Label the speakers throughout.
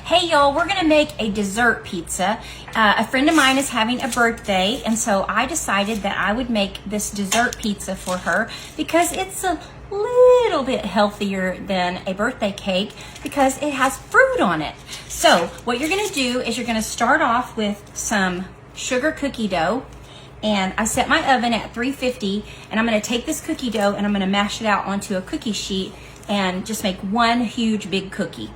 Speaker 1: Hey y'all, we're gonna make a dessert pizza. A friend of mine is having a birthday, and so I decided that I would make this dessert pizza for her because it's a little bit healthier than a birthday cake because it has fruit on it. So what you're gonna do is you're gonna start off with some sugar cookie dough, and I set my oven at 350, and I'm gonna take this cookie dough and I'm gonna mash it out onto a cookie sheet and just make one huge big cookie.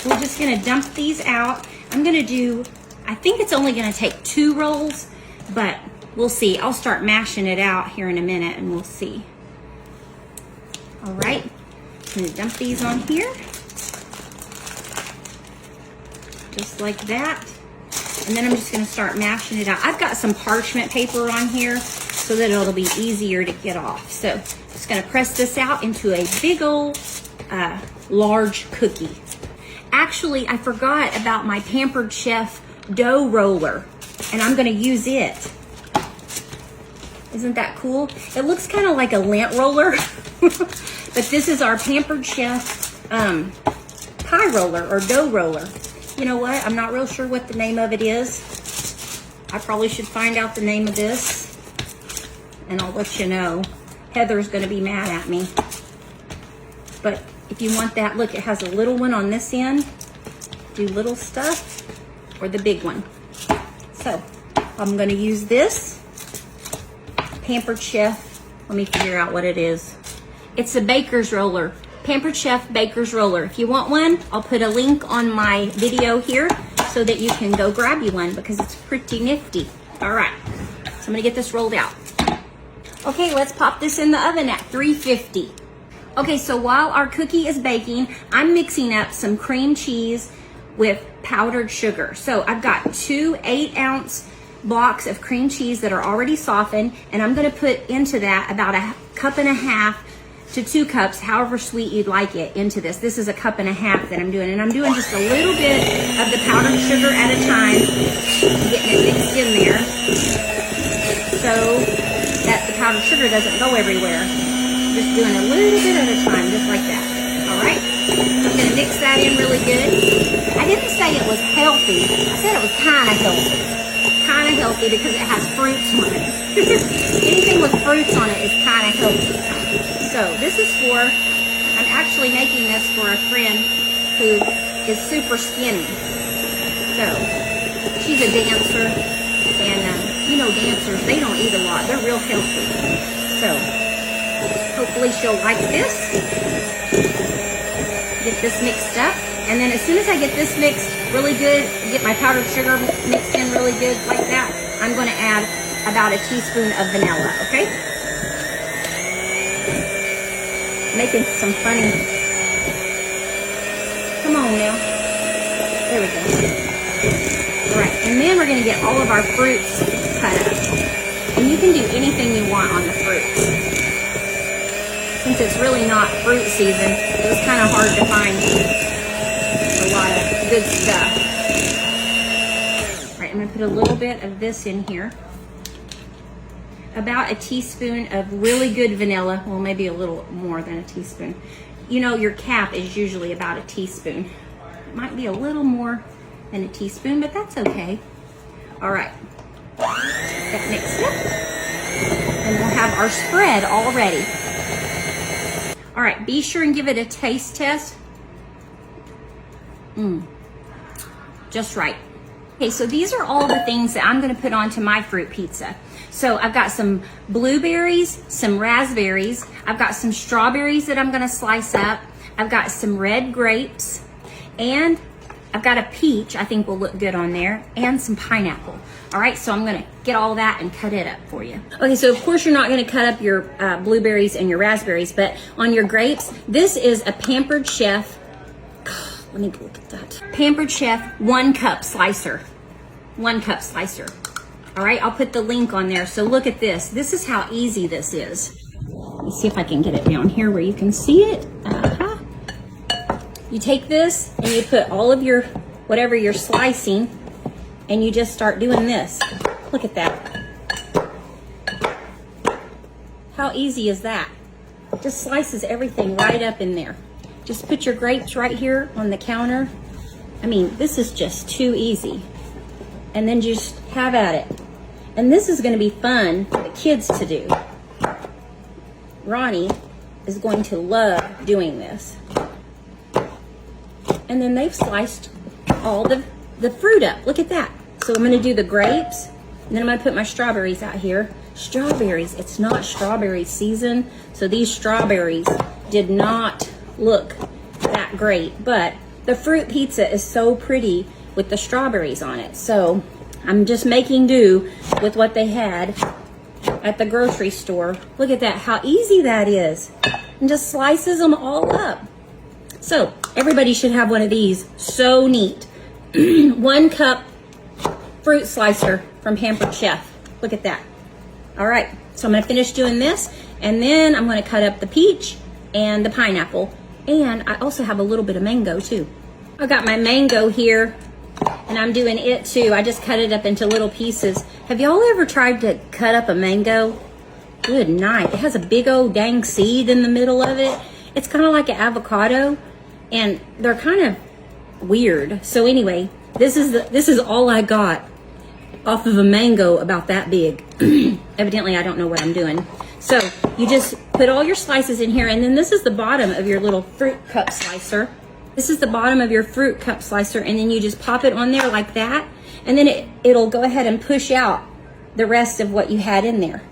Speaker 1: We're just gonna dump these out. I'm gonna do, I think it's only gonna take 2 rolls, but we'll see. I'll start mashing it out here in a minute and we'll see. All right, I'm gonna dump these on here. Just like that. And then I'm just gonna start mashing it out. I've got some parchment paper on here so that it'll be easier to get off. So I'm just gonna press this out into a big old large cookie. Actually, I forgot about my Pampered Chef dough roller, and I'm gonna use it. Isn't that cool? It looks kind of like a lint roller, but this is our Pampered Chef pie roller or dough roller. You know what? I'm not real sure what the name of it is. I probably should find out the name of this, and I'll let you know. Heather's gonna be mad at me. But if you want that, look, it has a little one on this end. Do little stuff, or the big one. So I'm gonna use this Pampered Chef. Let me figure out what it is. It's a baker's roller. Pampered Chef baker's roller. If you want one, I'll put a link on my video here so that you can go grab you one because it's pretty nifty. All right, so I'm gonna get this rolled out. Okay, let's pop this in the oven at 350. Okay, so while our cookie is baking, I'm mixing up some cream cheese with powdered sugar. So I've got 2 8-ounce blocks of cream cheese that are already softened, and I'm gonna put into that about 1.5 cups to 2 cups, however sweet you'd like it, into this. This is 1.5 cups that I'm doing, and I'm doing just a little bit of the powdered sugar at a time, getting it mixed in there so that the powdered sugar doesn't go everywhere. Just doing a little bit at a time, just like that. All right? I'm gonna mix that in really good. I didn't say it was healthy. I said it was kind of healthy. Kind of healthy because it has fruits on it. Anything with fruits on it is kind of healthy. So this is for, I'm actually making this for a friend who is super skinny. So she's a dancer, and you know dancers, they don't eat a lot. They're real healthy. So hopefully she'll like this. Get this mixed up. And then as soon as I get this mixed really good, get my powdered sugar mixed in really good like that, I'm going to add about a teaspoon of vanilla, okay? Making some funny. Come on now. There we go. All right, and then we're going to get all of our fruits cut up. And you can do anything you want on the fruits. Since it's really not fruit season, it was kind of hard to find a lot of good stuff. All right, I'm gonna put a little bit of this in here. About a teaspoon of really good vanilla. Well, maybe a little more than a teaspoon. You know, your cap is usually about a teaspoon. It might be a little more than a teaspoon, but that's okay. All right, that mixed up. And we'll have our spread all ready. All right, be sure and give it a taste test. Just right. Okay, so these are all the things that I'm gonna put onto my fruit pizza. So I've got some blueberries, some raspberries, I've got some strawberries that I'm gonna slice up, I've got some red grapes, and I've got a peach I think will look good on there, and some pineapple. All right, so I'm gonna get all that and cut it up for you. Okay, so of course you're not gonna cut up your blueberries and your raspberries, but on your grapes, this is a Pampered Chef, let me look at that. Pampered Chef 1 cup slicer. 1 cup slicer. All right, I'll put the link on there. So look at this. This is how easy this is. Let me see if I can get it down here where you can see it. You take this and you put all of your, whatever you're slicing, and you just start doing this. Look at that. How easy is that? Just slices everything right up in there. Just put your grapes right here on the counter. I mean, this is just too easy. And then just have at it. And this is going to be fun for the kids to do. Ronnie is going to love doing this. And then they've sliced all the fruit up. Look at that. So I'm going to do the grapes, and then I'm going to put my strawberries out here. Strawberries, it's not strawberry season, so these strawberries did not look that great, but the fruit pizza is so pretty with the strawberries on it. So I'm just making do with what they had at the grocery store. Look at that, how easy that is. And just slices them all up. So everybody should have one of these. So neat. 1 cup fruit slicer from Pampered Chef. Look at that. All right, so I'm gonna finish doing this, and then I'm gonna cut up the peach and the pineapple. And I also have a little bit of mango too. I got my mango here, and I'm doing it too. I just cut it up into little pieces. Have y'all ever tried to cut up a mango? Good night. It has a big old dang seed in the middle of it. It's kind of like an avocado, and they're kind of weird. So anyway, this is all I got off of a mango about that big. Evidently, I don't know what I'm doing. So you just put all your slices in here, and then this is the bottom of your little fruit cup slicer. This is the bottom of your fruit cup slicer, and then you just pop it on there like that, and then it'll go ahead and push out the rest of what you had in there.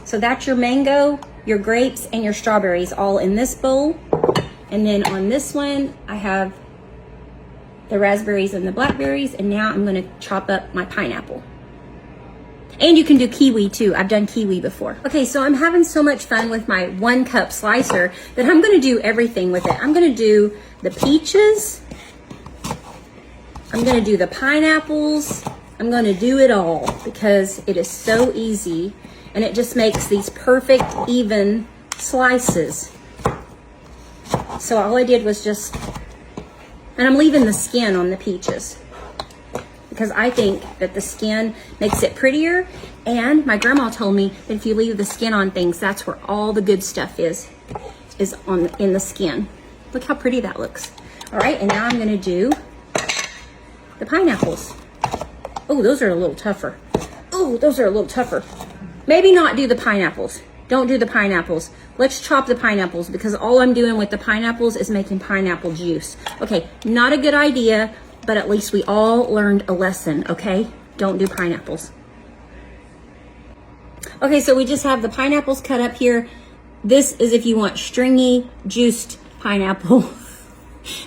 Speaker 1: So that's your mango, your grapes, and your strawberries all in this bowl. And then on this one, I have the raspberries and the blackberries, and now I'm gonna chop up my pineapple. And you can do kiwi too. I've done kiwi before. Okay, so I'm having so much fun with my 1 cup slicer that I'm gonna do everything with it. I'm gonna do the peaches, I'm gonna do the pineapples, I'm gonna do it all because it is so easy, and it just makes these perfect, even slices. So all I did was just, and I'm leaving the skin on the peaches because I think that the skin makes it prettier. And my grandma told me that if you leave the skin on things, that's where all the good stuff is in the skin. Look how pretty that looks. All right, and now I'm gonna do the pineapples. Oh, those are a little tougher. Oh, those are a little tougher. Maybe not do the pineapples. Don't do the pineapples. Let's chop the pineapples because all I'm doing with the pineapples is making pineapple juice. Okay, not a good idea, but at least we all learned a lesson, okay? Don't do pineapples. Okay, so we just have the pineapples cut up here. This is if you want stringy, juiced pineapple.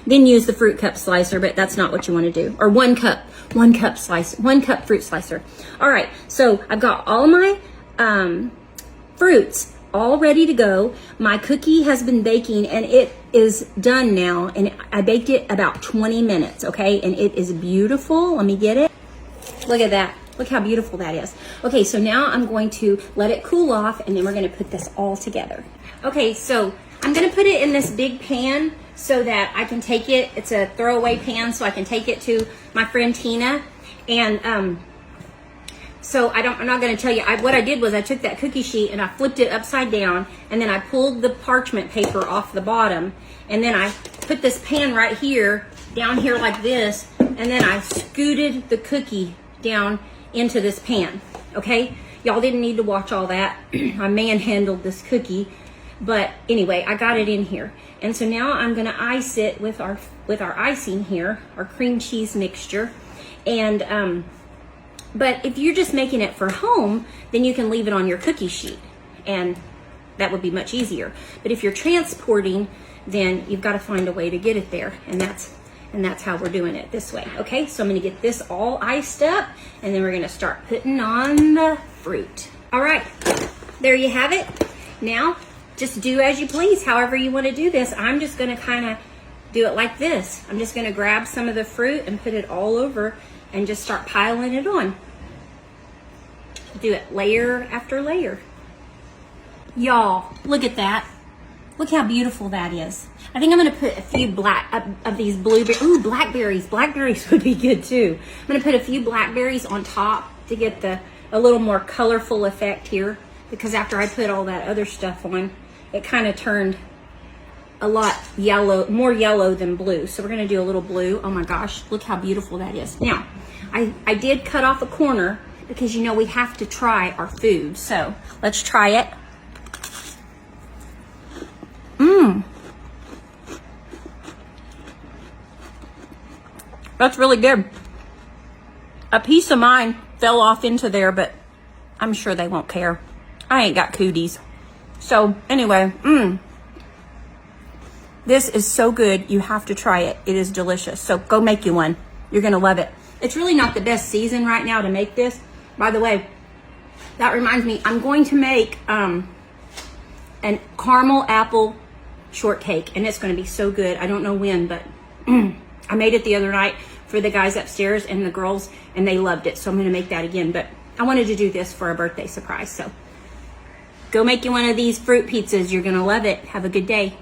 Speaker 1: Then use the fruit cup slicer, but that's not what you want to do. Or 1 cup slice, 1 cup fruit slicer. All right, so I've got all of my fruits all ready to go. My cookie has been baking, and it is done now, and I baked it about 20 minutes, okay? And it is beautiful. Let me get it. Look at that. Look how beautiful that is. Okay, so now I'm going to let it cool off, and then we're going to put this all together. Okay, so I'm going to put it in this big pan so that I can take it. It's a throwaway pan, so I can take it to my friend Tina. And so I'm not going to tell you. What I did was I took that cookie sheet and I flipped it upside down, and then I pulled the parchment paper off the bottom, and then I put this pan right here, down here like this, and then I scooted the cookie down into this pan. Okay, y'all didn't need to watch all that. I manhandled this cookie, but anyway, I got it in here, and so now I'm going to ice it with our icing here, our cream cheese mixture, and but if you're just making it for home, then you can leave it on your cookie sheet, and that would be much easier. But if you're transporting, then you've got to find a way to get it there, and that's how we're doing it this way. Okay, so I'm going to get this all iced up, and then we're going to start putting on the fruit. All right, there you have it. Now, just do as you please, however you want to do this. I'm just going to kind of do it like this. I'm just going to grab some of the fruit and put it all over and just start piling it on. Do it layer after layer. Y'all, look at that. Look how beautiful that is. I think I'm gonna put a few of these blueberries. Ooh, blackberries. Blackberries would be good too. I'm gonna put a few blackberries on top to get a little more colorful effect here, because after I put all that other stuff on, it kind of turned a lot yellow, more yellow than blue. So we're gonna do a little blue. Oh my gosh, look how beautiful that is. Now, I did cut off a corner because you know we have to try our food. So let's try it. That's really good. A piece of mine fell off into there, but I'm sure they won't care. I ain't got cooties. So anyway, this is so good. You have to try it. It is delicious. So go make you one. You're gonna love it. It's really not the best season right now to make this. By the way, that reminds me, I'm going to make an caramel apple shortcake, and it's gonna be so good. I don't know when, but I made it the other night for the guys upstairs and the girls, and they loved it. So I'm gonna make that again, but I wanted to do this for a birthday surprise. So go make you one of these fruit pizzas. You're gonna love it. Have a good day.